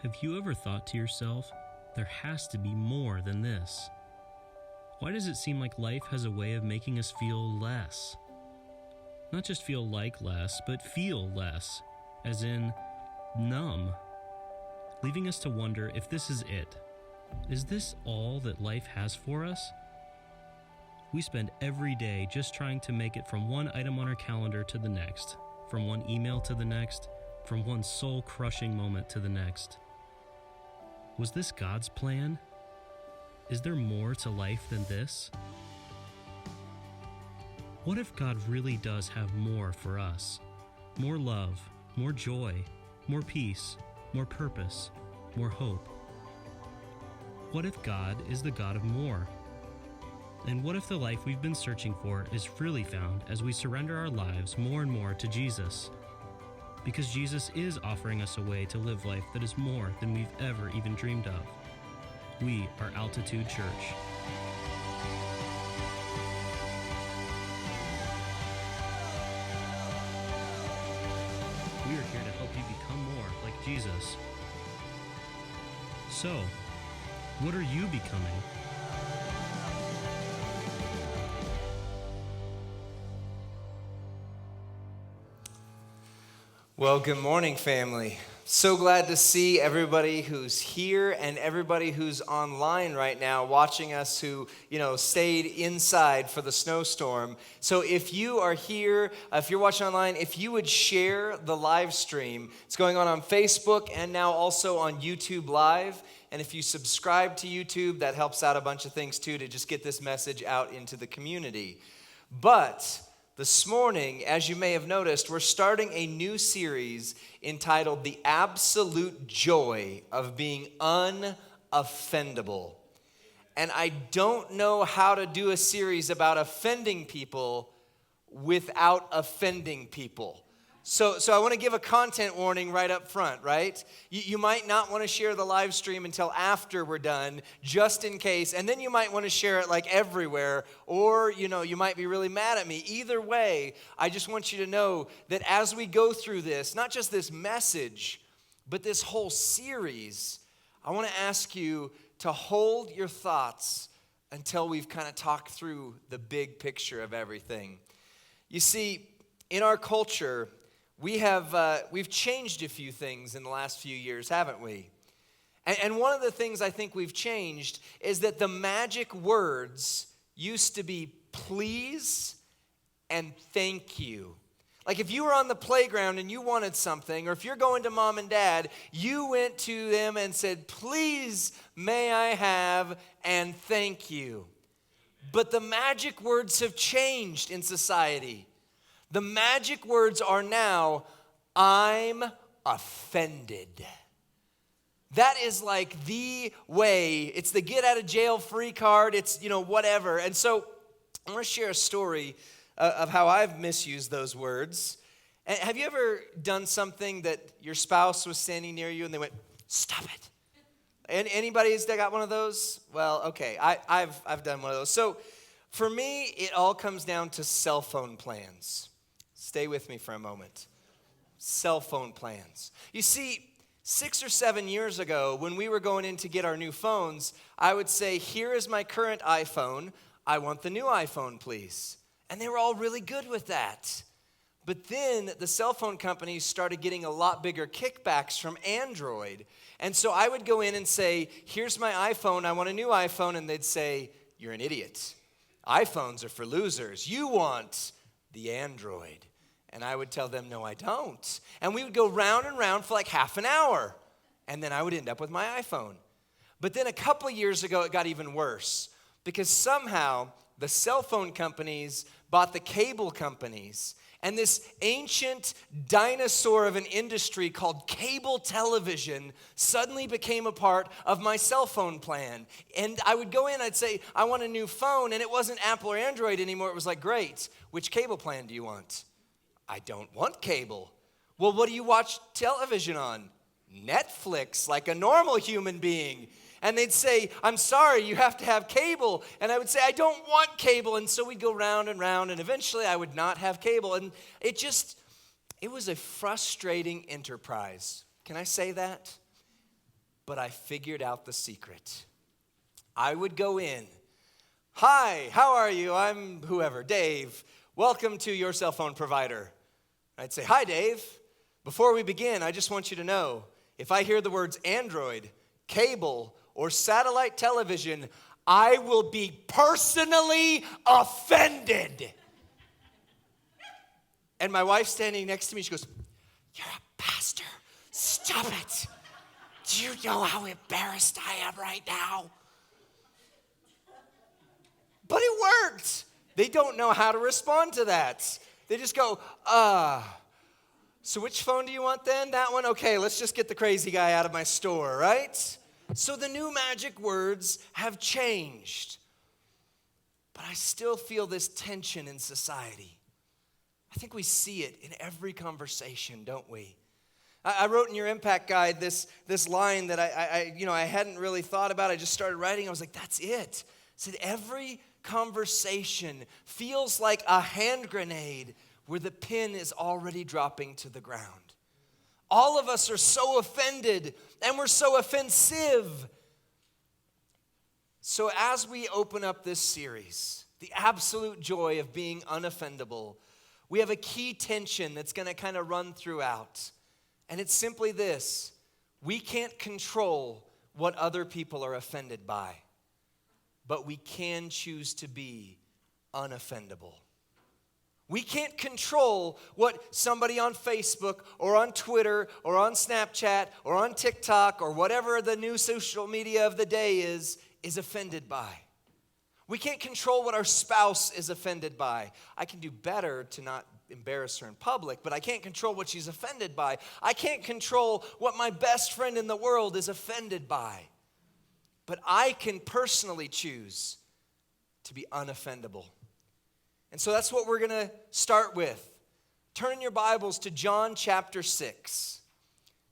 Have you ever thought to yourself, there has to be more than this? Why does it seem like life has a way of making us feel less? Not just feel like less, but feel less, as in numb, leaving us to wonder if this is it. Is this all that life has for us? We spend every day just trying to make it from one item on our calendar to the next, from one email to the next, from one soul-crushing moment to the next. Was this God's plan? Is there more to life than this? What if God really does have more for us? More love, more joy, more peace, more purpose, more hope. What if God is the God of more? And what if the life we've been searching for is really found as we surrender our lives more and more to Jesus? Because Jesus is offering us a way to live life that is more than we've ever even dreamed of. We are Altitude Church. We are here to help you become more like Jesus. So, what are you becoming? Well, good morning, family. So glad to see everybody who's here and everybody who's online right now watching us who, stayed inside for the snowstorm. So if you are here, if you're watching online, if you would share the live stream. It's going on Facebook and now also on YouTube Live. And if you subscribe to YouTube, that helps out a bunch of things too to just get this message out into the community. But this morning, as you may have noticed, we're starting a new series entitled The Absolute Joy of Being Unoffendable. And I don't know how to do a series about offending people without offending people. So I want to give a content warning right up front, right? You might not want to share the live stream until after we're done, just in case. And then you might want to share it like everywhere, or, you might be really mad at me. Either way, I just want you to know that as we go through this, not just this message, but this whole series, I want to ask you to hold your thoughts until we've kind of talked through the big picture of everything. You see, in our culture, we've changed a few things in the last few years, haven't we? And one of the things I think we've changed is that the magic words used to be please and thank you. Like if you were on the playground and you wanted something, or if you're going to mom and dad, you went to them and said, please may I have and thank you. But the magic words have changed in society. The magic words are now, I'm offended. That is like the way. It's the get out of jail free card. It's, whatever. And so I want to share a story of how I've misused those words. And have you ever done something that your spouse was standing near you and they went, stop it? And anybody's got one of those? Well, okay, I've done one of those. So for me, it all comes down to cell phone plans. Stay with me for a moment. Cell phone plans. You see, 6 or 7 years ago, when we were going in to get our new phones, I would say, here is my current iPhone. I want the new iPhone, please. And they were all really good with that. But then the cell phone companies started getting a lot bigger kickbacks from Android. And so I would go in and say, here's my iPhone. I want a new iPhone. And they'd say, you're an idiot. iPhones are for losers. You want the Android. And I would tell them, no, I don't. And we would go round and round for like half an hour. And then I would end up with my iPhone. But then a couple of years ago, it got even worse. Because somehow the cell phone companies bought the cable companies. And this ancient dinosaur of an industry called cable television suddenly became a part of my cell phone plan. And I would go in, I'd say, I want a new phone. And it wasn't Apple or Android anymore. It was like, great, which cable plan do you want? I don't want cable. Well, what do you watch television on? Netflix, like a normal human being. And they'd say, I'm sorry, you have to have cable. And I would say, I don't want cable. And so we'd go round and round, and eventually I would not have cable. And it was a frustrating enterprise. Can I say that? but I figured out the secret. I would go in. Hi, how are you? I'm whoever, Dave. Welcome to your cell phone provider. I'd say, hi, Dave. Before we begin, I just want you to know, if I hear the words Android, cable, or satellite television, I will be personally offended. And my wife standing next to me, she goes, you're a pastor. Stop it. Do you know how embarrassed I am right now? But it worked. They don't know how to respond to that. They just go, so which phone do you want then? That one? Okay, let's just get the crazy guy out of my store, right? So the new magic words have changed. But I still feel this tension in society. I think we see it in every conversation, don't we? I wrote in your impact guide this line that I hadn't really thought about. I just started writing. I was like, that's it. I said, every conversation feels like a hand grenade where the pin is already dropping to the ground. All of us are so offended, and we're so offensive. So as we open up this series, the absolute joy of being unoffendable, we have a key tension that's going to kind of run throughout. And it's simply this: we can't control what other people are offended by, but we can choose to be unoffendable. We can't control what somebody on Facebook or on Twitter or on Snapchat or on TikTok or whatever the new social media of the day is offended by. We can't control what our spouse is offended by. I can do better to not embarrass her in public, but I can't control what she's offended by. I can't control what my best friend in the world is offended by. But I can personally choose to be unoffendable. And so that's what we're going to start with. Turn in your Bibles to John chapter 6.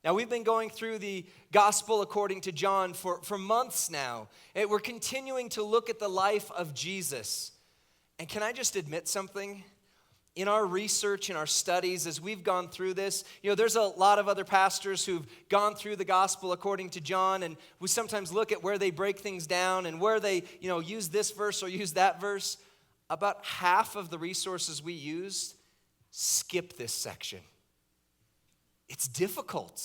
Now, we've been going through the gospel according to John for months now. And we're continuing to look at the life of Jesus. And can I just admit something? In our research, in our studies, as we've gone through this, there's a lot of other pastors who've gone through the gospel according to John, and we sometimes look at where they break things down and where they, use this verse or use that verse. About half of the resources we used skip this section. It's difficult.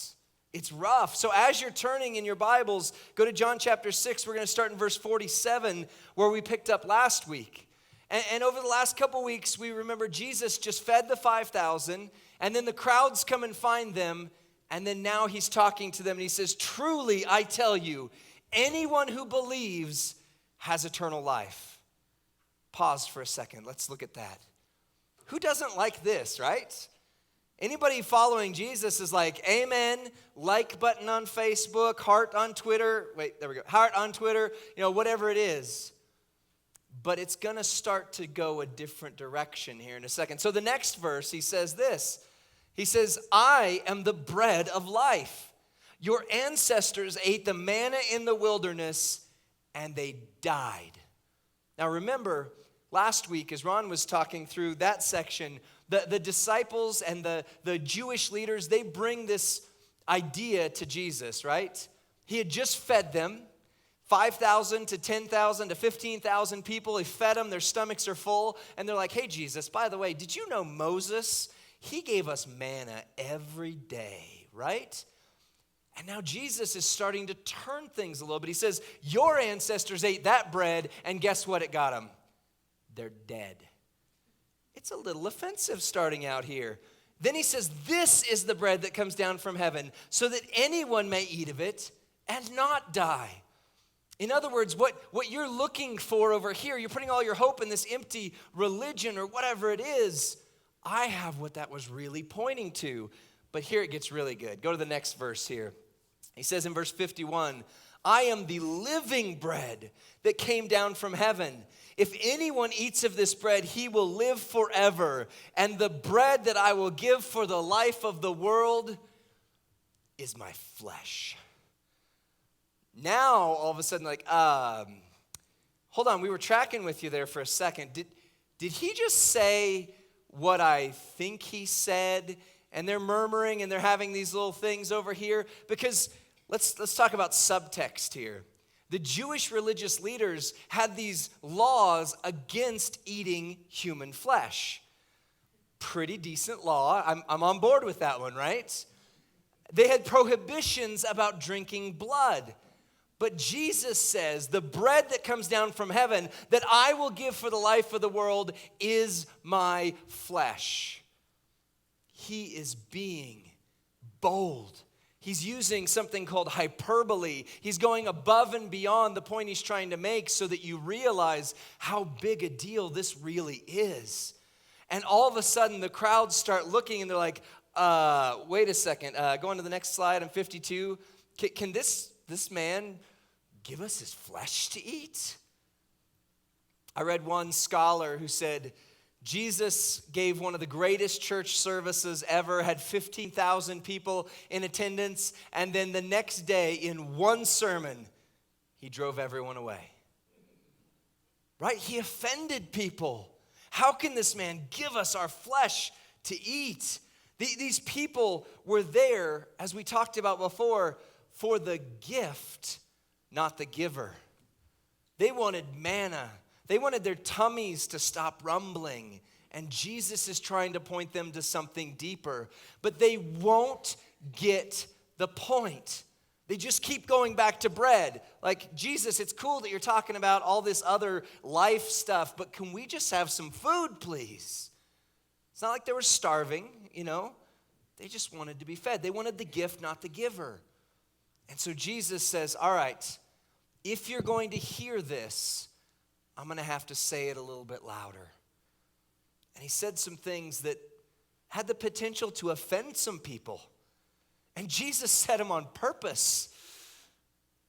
It's rough. So as you're turning in your Bibles, go to John chapter 6. We're going to start in verse 47, where we picked up last week. And over the last couple weeks, we remember Jesus just fed the 5,000, and then the crowds come and find them, and then now he's talking to them, and he says, truly, I tell you, anyone who believes has eternal life. Pause for a second. Let's look at that. Who doesn't like this, right? Anybody following Jesus is like, amen, like button on Facebook, heart on Twitter. Wait, there we go. Heart on Twitter, whatever it is. But it's going to start to go a different direction here in a second. So the next verse, he says this. He says, I am the bread of life. Your ancestors ate the manna in the wilderness, and they died. Now remember, last week, as Ron was talking through that section, the disciples and the Jewish leaders, they bring this idea to Jesus, right? He had just fed them, 5,000 to 10,000 to 15,000 people. He fed them, their stomachs are full, and they're like, hey, Jesus, by the way, did you know Moses? He gave us manna every day, right? And now Jesus is starting to turn things a little bit. He says, your ancestors ate that bread, and guess what it got them? They're dead. It's a little offensive starting out here. Then he says, this is the bread that comes down from heaven, so that anyone may eat of it and not die. In other words, what you're looking for over here, you're putting all your hope in this empty religion or whatever it is. I have what that was really pointing to. But here it gets really good. Go to the next verse here. He says in verse 51, I am the living bread that came down from heaven. If anyone eats of this bread, he will live forever. And the bread that I will give for the life of the world is my flesh. Now, all of a sudden, hold on, we were tracking with you there for a second. Did he just say what I think he said? And they're murmuring and they're having these little things over here? Because Let's talk about subtext here. The Jewish religious leaders had these laws against eating human flesh. Pretty decent law. I'm on board with that one, right? They had prohibitions about drinking blood. But Jesus says, the bread that comes down from heaven that I will give for the life of the world is my flesh. He is being bold. He's using something called hyperbole. He's going above and beyond the point he's trying to make so that you realize how big a deal this really is. And all of a sudden, the crowds start looking and they're like, wait a second. Going to the next slide, I'm 52. Can this man give us his flesh to eat? I read one scholar who said, Jesus gave one of the greatest church services ever, had 15,000 people in attendance, and then the next day in one sermon, he drove everyone away. Right? He offended people. How can this man give us our flesh to eat? These people were there, as we talked about before, for the gift, not the giver. They wanted manna. They wanted their tummies to stop rumbling, and Jesus is trying to point them to something deeper. But they won't get the point. They just keep going back to bread. Like, Jesus, it's cool that you're talking about all this other life stuff, but can we just have some food, please? It's not like they were starving, They just wanted to be fed. They wanted the gift, not the giver. And so Jesus says, all right, if you're going to hear this, I'm going to have to say it a little bit louder. And he said some things that had the potential to offend some people. And Jesus said them on purpose.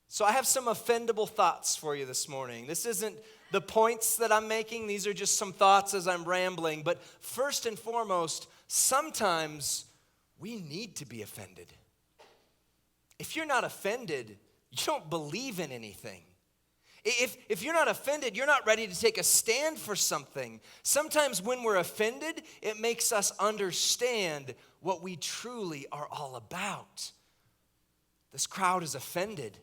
So I have some offendable thoughts for you this morning. This isn't the points that I'm making. These are just some thoughts as I'm rambling. But first and foremost, sometimes we need to be offended. If you're not offended, you don't believe in anything. If you're not offended, you're not ready to take a stand for something. Sometimes when we're offended, it makes us understand what we truly are all about. This crowd is offended.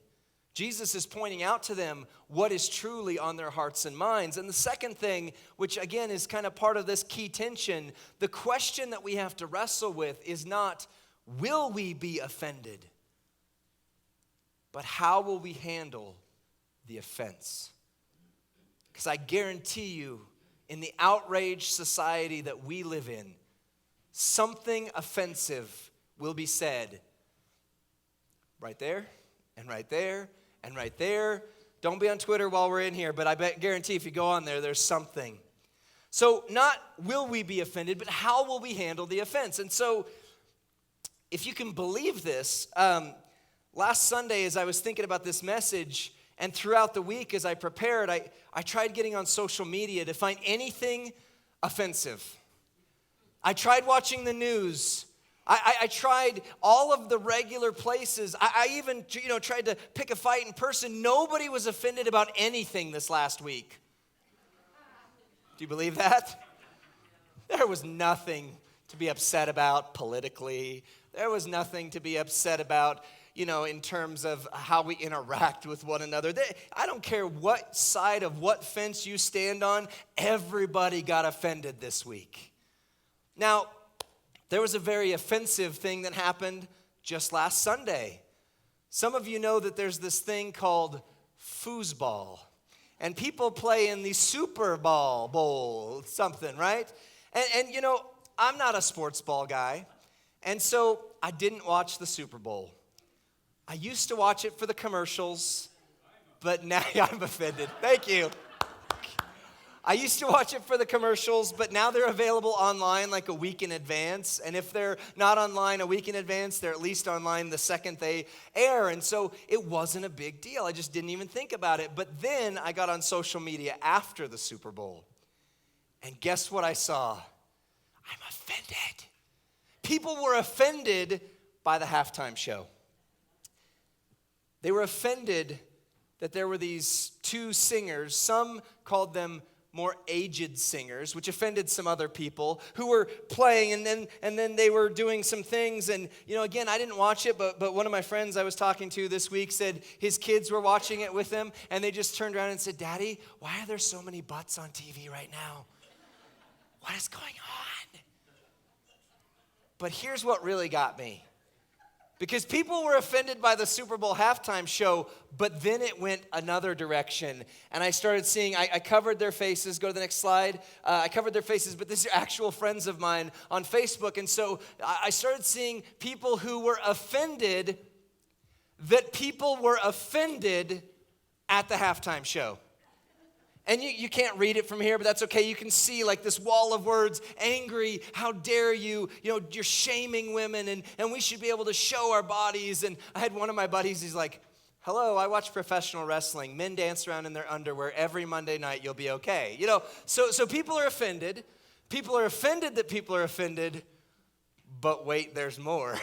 Jesus is pointing out to them what is truly on their hearts and minds. And the second thing, which again is kind of part of this key tension, the question that we have to wrestle with is not, will we be offended? But how will we handle the offense? Because I guarantee you, in the outraged society that we live in, something offensive will be said right there, and right there, and right there. Don't be on Twitter while we're in here, but I guarantee if you go on there, there's something. So not will we be offended, but how will we handle the offense? And so if you can believe this, last Sunday as I was thinking about this message, and throughout the week as I prepared, I tried getting on social media to find anything offensive. I tried watching the news. I tried all of the regular places. I even tried to pick a fight in person. Nobody was offended about anything this last week. Do you believe that? There was nothing to be upset about politically. There was nothing to be upset about, in terms of how we interact with one another. I don't care what side of what fence you stand on, everybody got offended this week. Now, there was a very offensive thing that happened just last Sunday. Some of you know that there's this thing called foosball. And people play in the Super Bowl something, right? And I'm not a sports ball guy. And so I didn't watch the Super Bowl. I used to watch it for the commercials, but now I'm offended. Thank you. I used to watch it for the commercials, but now they're available online like a week in advance. And if they're not online a week in advance, they're at least online the second they air. And so it wasn't a big deal. I just didn't even think about it. But then I got on social media after the Super Bowl. And guess what I saw? I'm offended. People were offended by the halftime show. They were offended that there were these two singers. Some called them more aged singers, which offended some other people who were playing, and then they were doing some things. And again, I didn't watch it, but one of my friends I was talking to this week said his kids were watching it with him, and they just turned around and said, "Daddy, why are there so many butts on TV right now? What is going on?" But here's what really got me. Because people were offended by the Super Bowl halftime show, but then it went another direction. And I started seeing, I covered their faces. Go to the next slide. I covered their faces, but these are actual friends of mine on Facebook. And so I started seeing people who were offended that people were offended at the halftime show. And you can't read it from here, but that's okay. You can see like this wall of words, angry, how dare you, you're shaming women, and we should be able to show our bodies. And I had one of my buddies, he's like, "Hello, I watch professional wrestling. Men dance around in their underwear every Monday night, you'll be okay." So people are offended. People are offended that people are offended, but wait, there's more.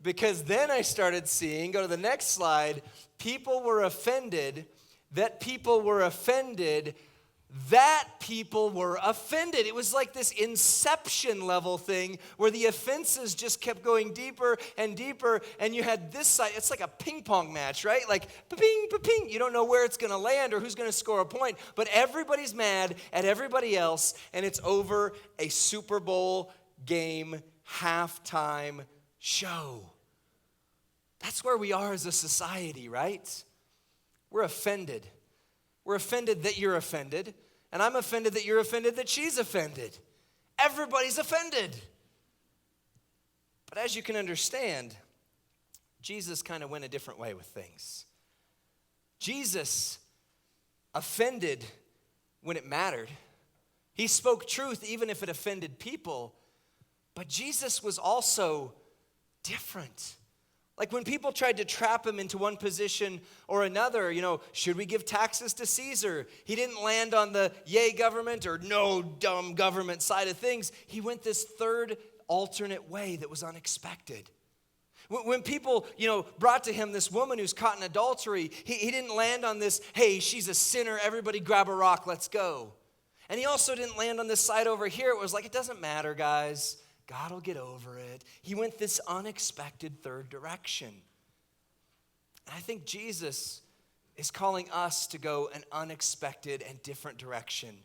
Because then I started seeing, go to the next slide, people were offended that people were offended, that people were offended. It was like this Inception level thing where the offenses just kept going deeper and deeper, and you had this side. It's like a ping pong match, right? Like, pa-ping, pa-ping. You don't know where it's going to land or who's going to score a point, but everybody's mad at everybody else, and it's over a Super Bowl game halftime show. That's where we are as a society, right? We're offended. We're offended that you're offended. And I'm offended that you're offended that she's offended. Everybody's offended. But as you can understand, Jesus kind of went a different way with things. Jesus offended when it mattered. He spoke truth even if it offended people. But Jesus was also different. Like when people tried to trap him into one position or another, should we give taxes to Caesar? He didn't land on the yay government or no dumb government side of things. He went this third alternate way that was unexpected. When people, brought to him this woman who's caught in adultery, he didn't land on this, hey, she's a sinner, everybody grab a rock, let's go. And he also didn't land on this side over here. It was like, it doesn't matter, guys. God will get over it. He went this unexpected third direction. And I think Jesus is calling us to go an unexpected and different direction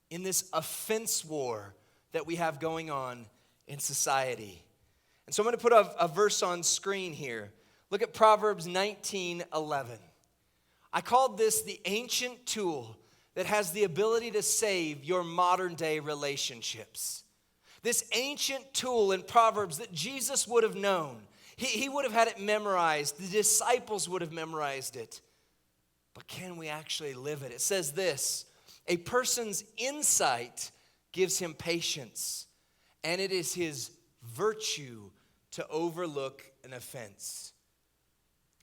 in this offense war that we have going on in society. And so I'm going to put a verse on screen here. Look at Proverbs 19:11. I called this the ancient tool that has the ability to save your modern day relationships. This ancient tool in Proverbs that Jesus would have known. He would have had it memorized. The disciples would have memorized it. But can we actually live it? It says this, a person's insight gives him patience, and it is his virtue to overlook an offense.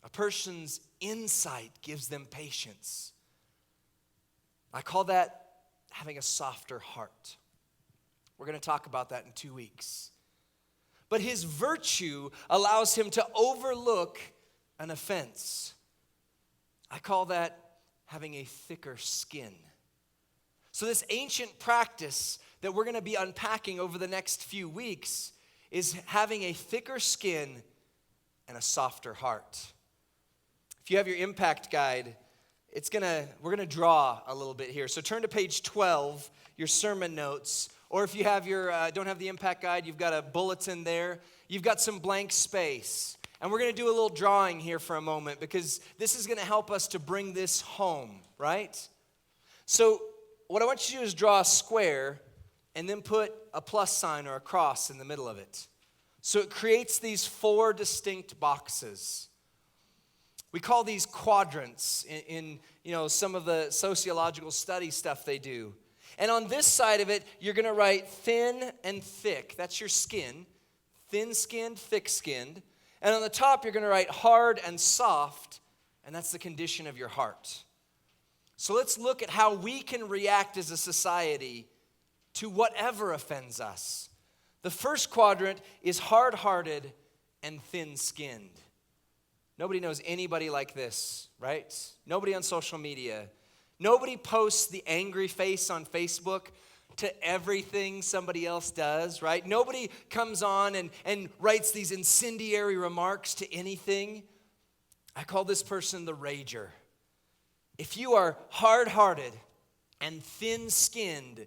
A person's insight gives them patience. I call that having a softer heart. We're going to talk about that in 2 weeks. But his virtue allows him to overlook an offense. I call that having a thicker skin. So this ancient practice that we're going to be unpacking over the next few weeks is having a thicker skin and a softer heart. If you have your impact guide, we're going to draw a little bit here. So turn to page 12, your sermon notes. Or if you have don't have the impact guide, you've got a bulletin there. You've got some blank space. And we're going to do a little drawing here for a moment because this is going to help us to bring this home, right? So what I want you to do is draw a square and then put a plus sign or a cross in the middle of it. So it creates these 4 distinct boxes. We call these quadrants in some of the sociological study stuff they do. And on this side of it, you're going to write thin and thick. That's your skin. Thin-skinned, thick-skinned. And on the top, you're going to write hard and soft, and that's the condition of your heart. So let's look at how we can react as a society to whatever offends us. The first quadrant is hard-hearted and thin-skinned. Nobody knows anybody like this, right? Nobody on social media. Nobody posts the angry face on Facebook to everything somebody else does, right? Nobody comes on and writes these incendiary remarks to anything. I call this person the rager. If you are hard-hearted and thin-skinned,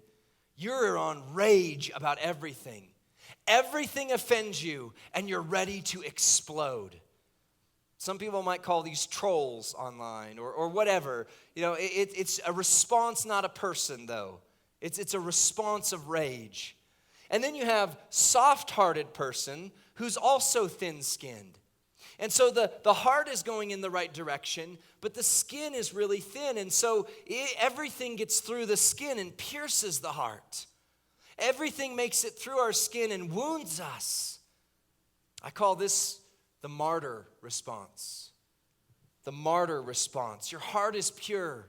you're on rage about everything. Everything offends you, and you're ready to explode. Some people might call these trolls online or whatever. You know, it's a response, not a person, though. It's a response of rage. And then you have soft-hearted person who's also thin-skinned. And so the heart is going in the right direction, but the skin is really thin. And so everything gets through the skin and pierces the heart. Everything makes it through our skin and wounds us. I call this the martyr response. The martyr response. Your heart is pure,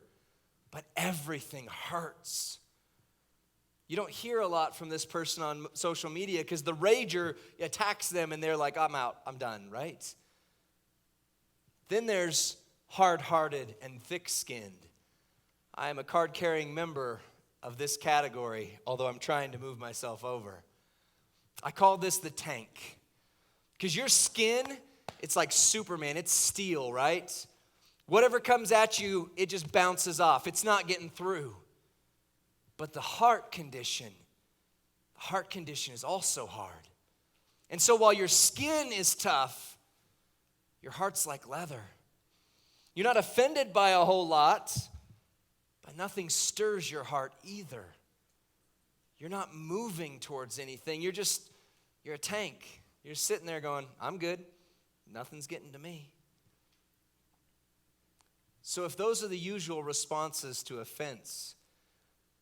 but everything hurts. You don't hear a lot from this person on social media because the rager attacks them and they're like, I'm out, I'm done, right? Then there's hard-hearted and thick-skinned. I am a card-carrying member of this category, although I'm trying to move myself over. I call this the tank. Because your skin, it's like Superman, it's steel, right? Whatever comes at you, it just bounces off. It's not getting through. But the heart condition is also hard. And so while your skin is tough, your heart's like leather. You're not offended by a whole lot, but nothing stirs your heart either. You're not moving towards anything. You're a tank. You're sitting there going, I'm good. Nothing's getting to me. So if those are the usual responses to offense,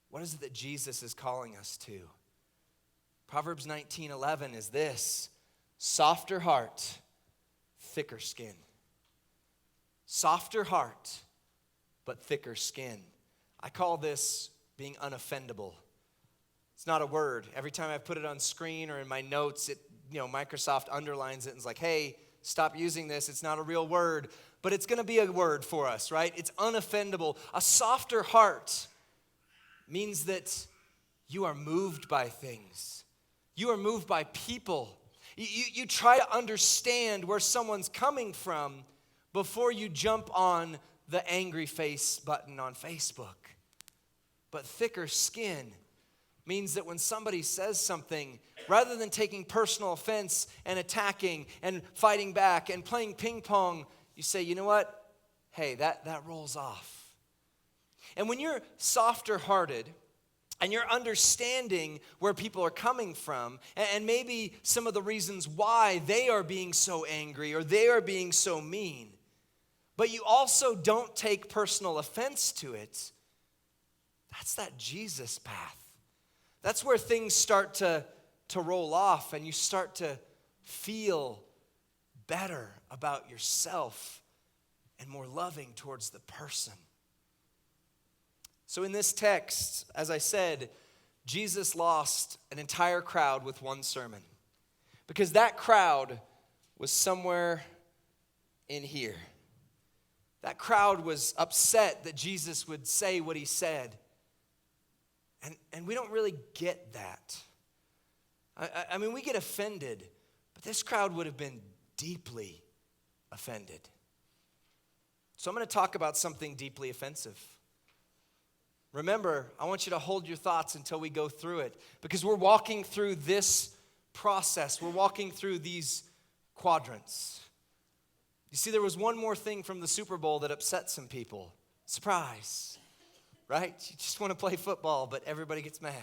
what is it that Jesus is calling us to? Proverbs 19:11 is this: softer heart, thicker skin. Softer heart, but thicker skin. I call this being unoffendable. It's not a word. Every time I put it on screen or in my notes, Microsoft underlines it and is like, hey, stop using this. It's not a real word. But it's going to be a word for us, right? It's unoffendable. A softer heart means that you are moved by things. You are moved by people. You try to understand where someone's coming from before you jump on the angry face button on Facebook. But thicker skin means that when somebody says something, rather than taking personal offense and attacking and fighting back and playing ping pong, you say, you know what? Hey, that rolls off. And when you're softer hearted and you're understanding where people are coming from and maybe some of the reasons why they are being so angry or they are being so mean, but you also don't take personal offense to it, that's that Jesus path. That's where things start to roll off and you start to feel better about yourself and more loving towards the person. So in this text, as I said, Jesus lost an entire crowd with one sermon because that crowd was somewhere in here. That crowd was upset that Jesus would say what he said. And we don't really get that. I mean, we get offended, but this crowd would have been deeply offended. So I'm going to talk about something deeply offensive. Remember, I want you to hold your thoughts until we go through it, because we're walking through this process. We're walking through these quadrants. You see, there was one more thing from the Super Bowl that upset some people. Surprise, right? You just want to play football, but everybody gets mad.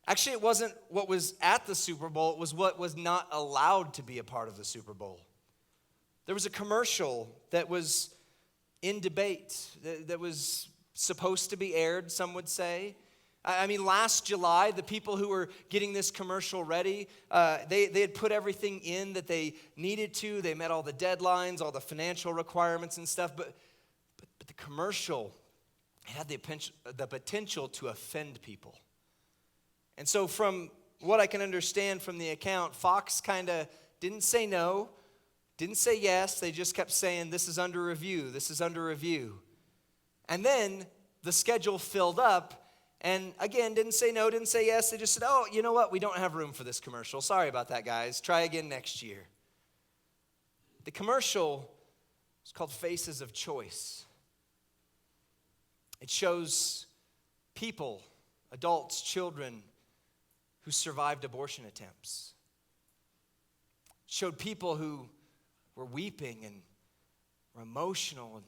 Actually, it wasn't what was at the Super Bowl. It was what was not allowed to be a part of the Super Bowl. There was a commercial that was in debate, that was supposed to be aired, some would say. I mean, last July, the people who were getting this commercial ready, they had put everything in that they needed to. They met all the deadlines, all the financial requirements and stuff. But the commercial had the potential to offend people. And so from what I can understand from the account, Fox kind of didn't say no, didn't say yes. They just kept saying, this is under review, this is under review. And then the schedule filled up, and again, didn't say no, didn't say yes. They just said, oh, you know what? We don't have room for this commercial. Sorry about that, guys. Try again next year. The commercial is called Faces of Choice. It shows people, adults, children, who survived abortion attempts. It showed people who were weeping and were emotional and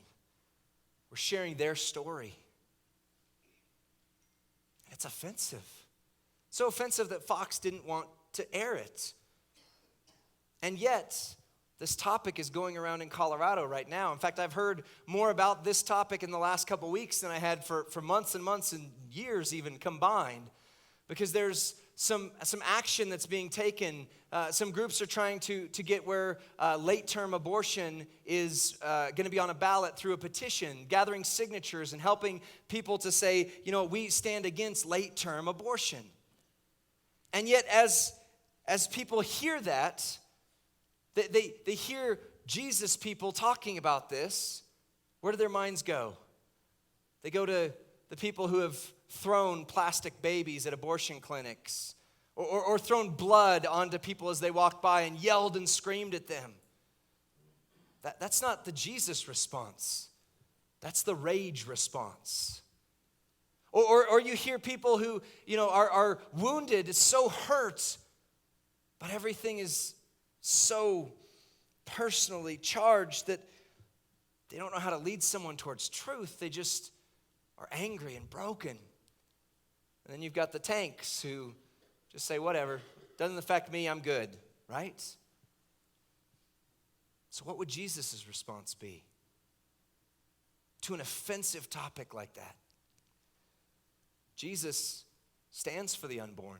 were sharing their story. It's offensive. So offensive that Fox didn't want to air it. And yet, this topic is going around in Colorado right now. In fact, I've heard more about this topic in the last couple weeks than I had for months and months and years even combined, because there's some action that's being taken. Some groups are trying to get where late-term abortion is going to be on a ballot through a petition, gathering signatures and helping people to say, we stand against late-term abortion. And yet, as people hear that, they hear Jesus people talking about this, where do their minds go? They go to the people who have thrown plastic babies at abortion clinics, or thrown blood onto people as they walked by and yelled and screamed at them. That's not the Jesus response. That's the rage response. Or you hear people who, are wounded, so hurt, but everything is so personally charged that they don't know how to lead someone towards truth. They just are angry and broken. And then you've got the tanks who just say, whatever, doesn't affect me, I'm good, right? So what would Jesus' response be to an offensive topic like that? Jesus stands for the unborn.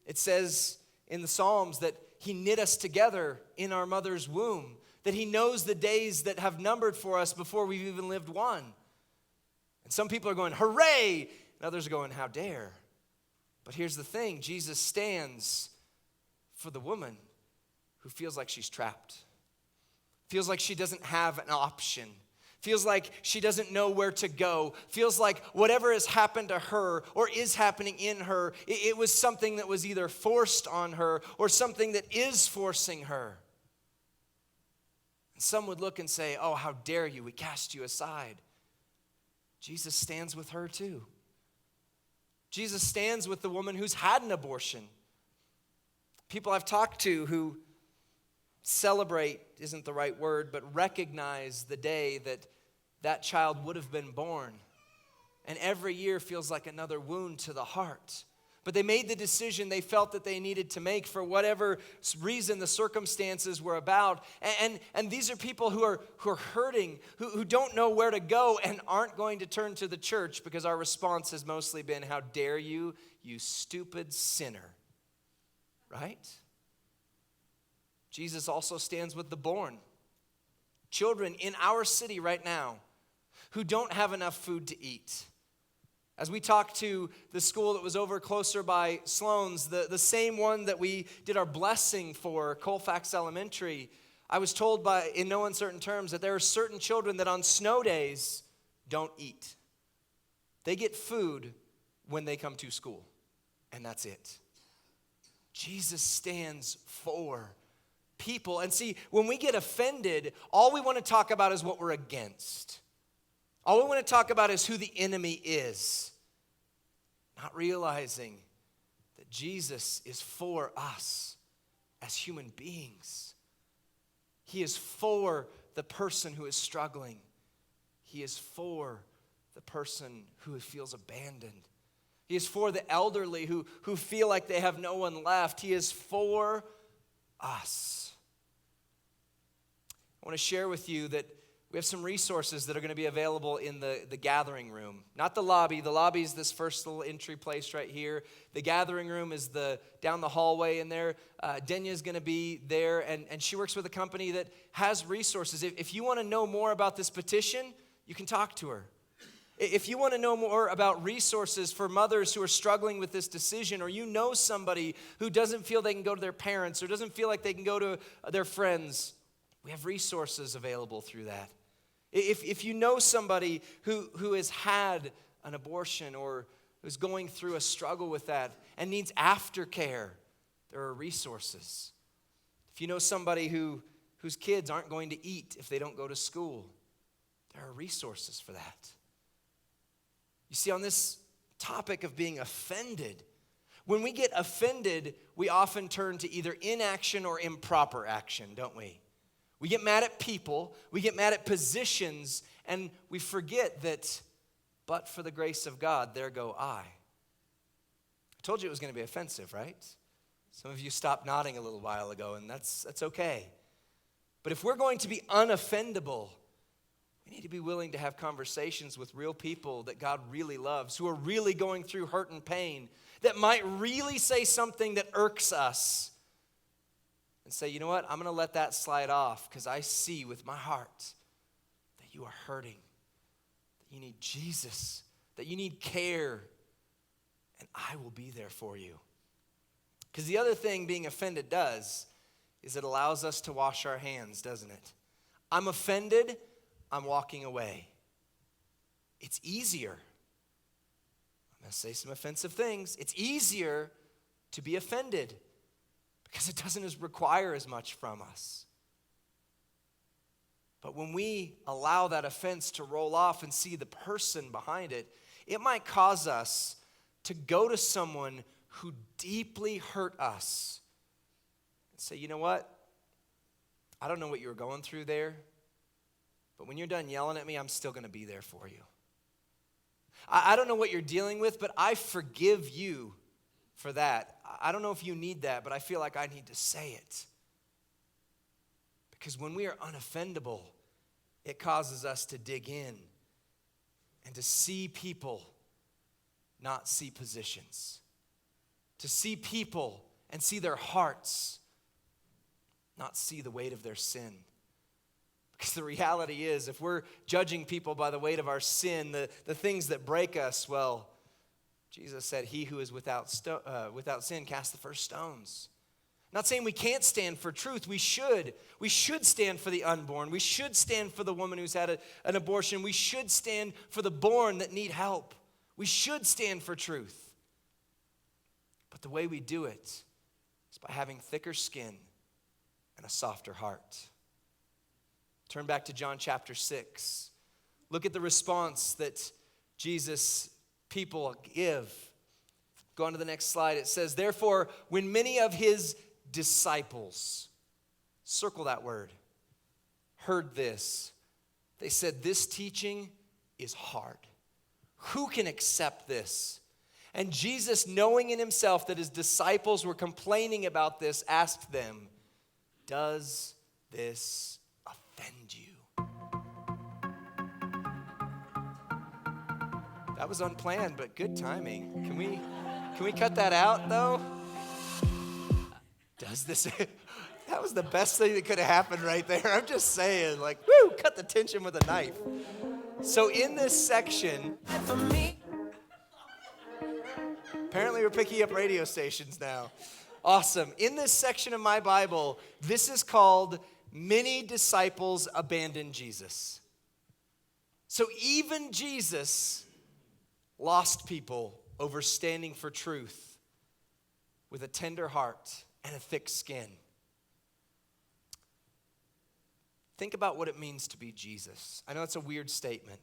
It says in the Psalms that he knit us together in our mother's womb, that he knows the days that have numbered for us before we've even lived one. And some people are going, hooray, and others are going, how dare. But here's the thing, Jesus stands for the woman who feels like she's trapped, feels like she doesn't have an option, feels like she doesn't know where to go, feels like whatever has happened to her or is happening in her, it was something that was either forced on her or something that is forcing her. And some would look and say, oh, how dare you, we cast you aside. Jesus stands with her too. Jesus stands with the woman who's had an abortion. People I've talked to who celebrate isn't the right word, but recognize the day that that child would have been born. And every year feels like another wound to the heart. But they made the decision they felt that they needed to make for whatever reason the circumstances were about. And these are people who are hurting, who don't know where to go and aren't going to turn to the church because our response has mostly been, how dare you, you stupid sinner. Right? Jesus also stands with the born. Children in our city right now who don't have enough food to eat. As we talked to the school that was over closer by Sloan's, the same one that we did our blessing for, Colfax Elementary, I was told in no uncertain terms that there are certain children that on snow days don't eat. They get food when they come to school, and that's it. Jesus stands for people. And see, when we get offended, all we want to talk about is what we're against. All we want to talk about is who the enemy is. Not realizing that Jesus is for us as human beings. He is for the person who is struggling. He is for the person who feels abandoned. He is for the elderly who feel like they have no one left. He is for us. I want to share with you that we have some resources that are going to be available in the gathering room. Not the lobby. The lobby is this first little entry place right here. The gathering room is down the hallway in there. Denya is going to be there, and she works with a company that has resources. If you want to know more about this petition, you can talk to her. If you want to know more about resources for mothers who are struggling with this decision, or you know somebody who doesn't feel they can go to their parents or doesn't feel like they can go to their friends, we have resources available through that. If you know somebody who has had an abortion or who's going through a struggle with that and needs aftercare, there are resources. If you know somebody whose kids aren't going to eat if they don't go to school, there are resources for that. You see, on this topic of being offended, when we get offended, we often turn to either inaction or improper action, don't we? We get mad at people, we get mad at positions, and we forget that, but for the grace of God, there go I. I told you it was going to be offensive, right? Some of you stopped nodding a little while ago, and that's okay. But if we're going to be unoffendable, we need to be willing to have conversations with real people that God really loves, who are really going through hurt and pain, that might really say something that irks us, and say, you know what, I'm going to let that slide off because I see with my heart that you are hurting, that you need Jesus, that you need care, and I will be there for you. Because the other thing being offended does is it allows us to wash our hands, doesn't it? I'm offended, I'm walking away. It's easier. I'm going to say some offensive things. It's easier to be offended because it doesn't require as much from us. But when we allow that offense to roll off and see the person behind it, it might cause us to go to someone who deeply hurt us and say, you know what? I don't know what you were going through there, but when you're done yelling at me, I'm still going to be there for you. I don't know what you're dealing with, but I forgive you for that. I don't know if you need that, but I feel like I need to say it. Because when we are unoffendable, it causes us to dig in and to see people, not see positions. To see people and see their hearts, not see the weight of their sin. Because the reality is, if we're judging people by the weight of our sin, the things that break us, well, Jesus said, he who is without sin cast the first stones. Not saying we can't stand for truth. We should. We should stand for the unborn. We should stand for the woman who's had an abortion. We should stand for the born that need help. We should stand for truth. But the way we do it is by having thicker skin and a softer heart. Turn back to John chapter 6. Look at the response that Jesus' people give. Go on to the next slide. It says, therefore, when many of his disciples, circle that word, heard this, they said, this teaching is hard. Who can accept this? And Jesus, knowing in himself that his disciples were complaining about this, asked them, does this offend you? That was unplanned, but good timing. Can we cut that out, though? Does this... That was the best thing that could have happened right there. I'm just saying, like, woo, cut the tension with a knife. So in this section... Apparently we're picking up radio stations now. Awesome. In this section of my Bible, this is called Many Disciples Abandoned Jesus. So even Jesus lost people over standing for truth with a tender heart and a thick skin. Think about what it means to be Jesus. I know it's a weird statement.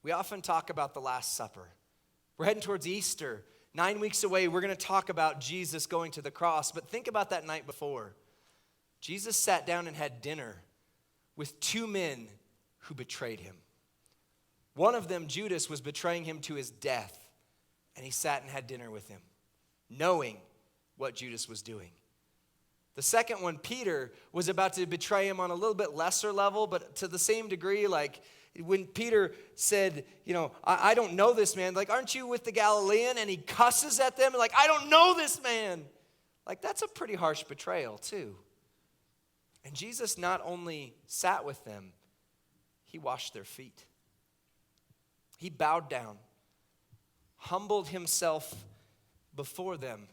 We often talk about the Last Supper. We're heading towards Easter. 9 weeks away, we're going to talk about Jesus going to the cross. But think about that night before. Jesus sat down and had dinner with two men who betrayed him. One of them, Judas, was betraying him to his death. And he sat and had dinner with him, knowing what Judas was doing. The second one, Peter, was about to betray him on a little bit lesser level, but to the same degree, like when Peter said, you know, I don't know this man. Like, aren't you with the Galilean? And he cusses at them, like, I don't know this man. Like, that's a pretty harsh betrayal, too. And Jesus not only sat with them, he washed their feet. He bowed down, humbled himself before them,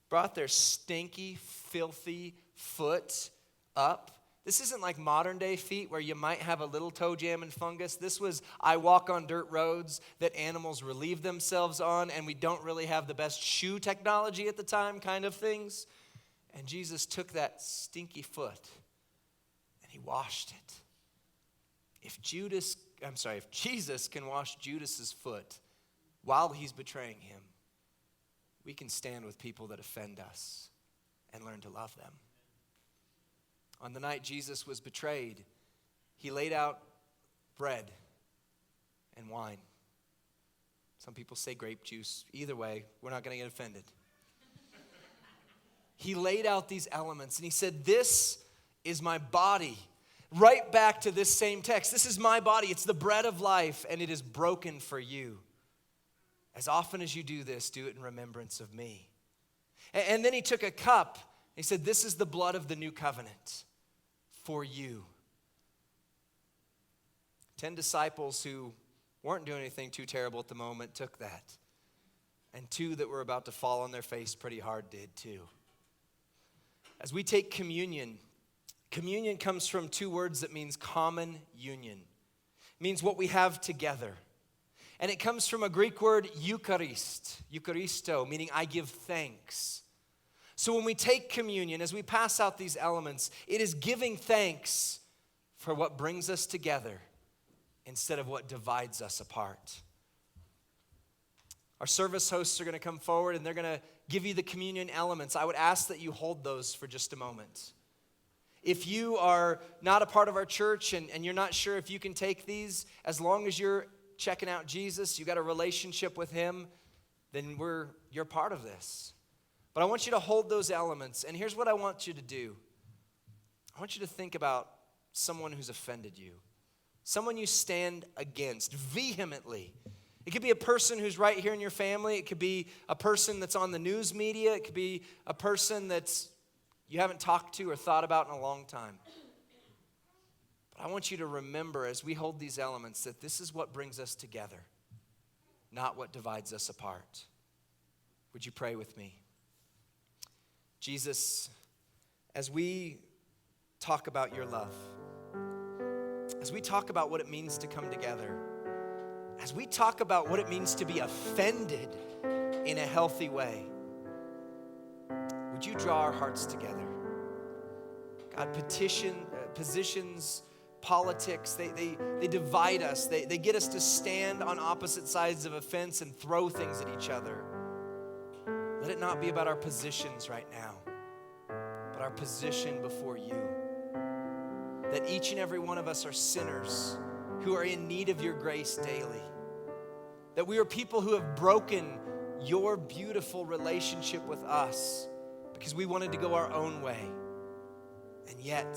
brought their stinky, filthy foot up This isn't like modern day feet where you might have a little toe jam and fungus. This was, I walk on dirt roads that animals relieve themselves on, and we don't really have the best shoe technology at the time kind of things. And Jesus took that stinky foot and he washed it. If Jesus can wash Judas's foot while he's betraying him, we can stand with people that offend us and learn to love them. On the night Jesus was betrayed, he laid out bread and wine. Some people say grape juice. Either way, we're not going to get offended. He laid out these elements and he said, "This is my body." Right back to this same text. This is my body. It's the bread of life, and it is broken for you. As often as you do this, do it in remembrance of me. And then he took a cup. He said, "This is the blood of the new covenant for you." 10 disciples who weren't doing anything too terrible at the moment took that. And 2 that were about to fall on their face pretty hard did too. As we take communion, communion comes from 2 words that means common union. It means what we have together. And it comes from a Greek word eucharisto, meaning I give thanks. So when we take communion, as we pass out these elements, it is giving thanks for what brings us together instead of what divides us apart. Our service hosts are going to come forward and they're going to give you the communion elements. I would ask that you hold those for just a moment. If you are not a part of our church and you're not sure if you can take these, as long as you're checking out Jesus, you got a relationship with him, then you're part of this. But I want you to hold those elements, and here's what I want you to do. I want you to think about someone who's offended you, someone you stand against vehemently. It could be a person who's right here in your family. It could be a person that's on the news media. It could be a person that's you haven't talked to or thought about in a long time. But I want you to remember as we hold these elements that this is what brings us together, not what divides us apart. Would you pray with me? Jesus, as we talk about your love, as we talk about what it means to come together, as we talk about what it means to be offended in a healthy way, would you draw our hearts together? God, positions, politics, they divide us. They get us to stand on opposite sides of a fence and throw things at each other. Let it not be about our positions right now, but our position before you. That each and every one of us are sinners who are in need of your grace daily. That we are people who have broken your beautiful relationship with us because we wanted to go our own way. And yet,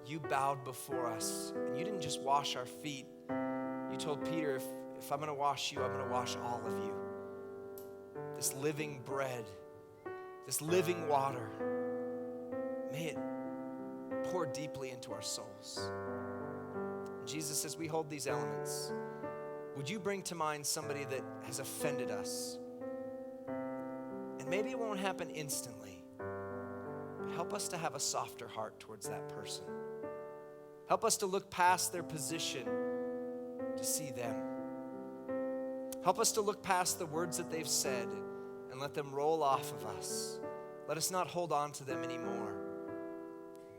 you bowed before us. And you didn't just wash our feet. You told Peter, if I'm going to wash you, I'm going to wash all of you. This living bread, this living water, may it pour deeply into our souls. Jesus, as we hold these elements, would you bring to mind somebody that has offended us? And maybe it won't happen instantly, but help us to have a softer heart towards that person. Help us to look past their position to see them. Help us to look past the words that they've said and let them roll off of us. Let us not hold on to them anymore.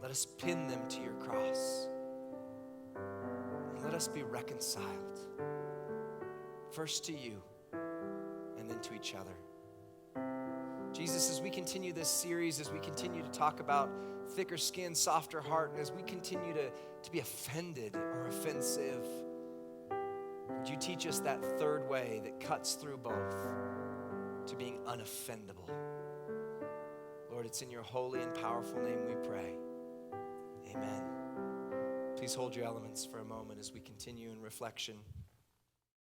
Let us pin them to your cross. And let us be reconciled. First to you and then to each other. Jesus, as we continue this series, as we continue to talk about thicker skin, softer heart, and as we continue to be offended or offensive, would you teach us that third way that cuts through both to being unoffendable? Lord, it's in your holy and powerful name we pray. Amen. Please hold your elements for a moment as we continue in reflection.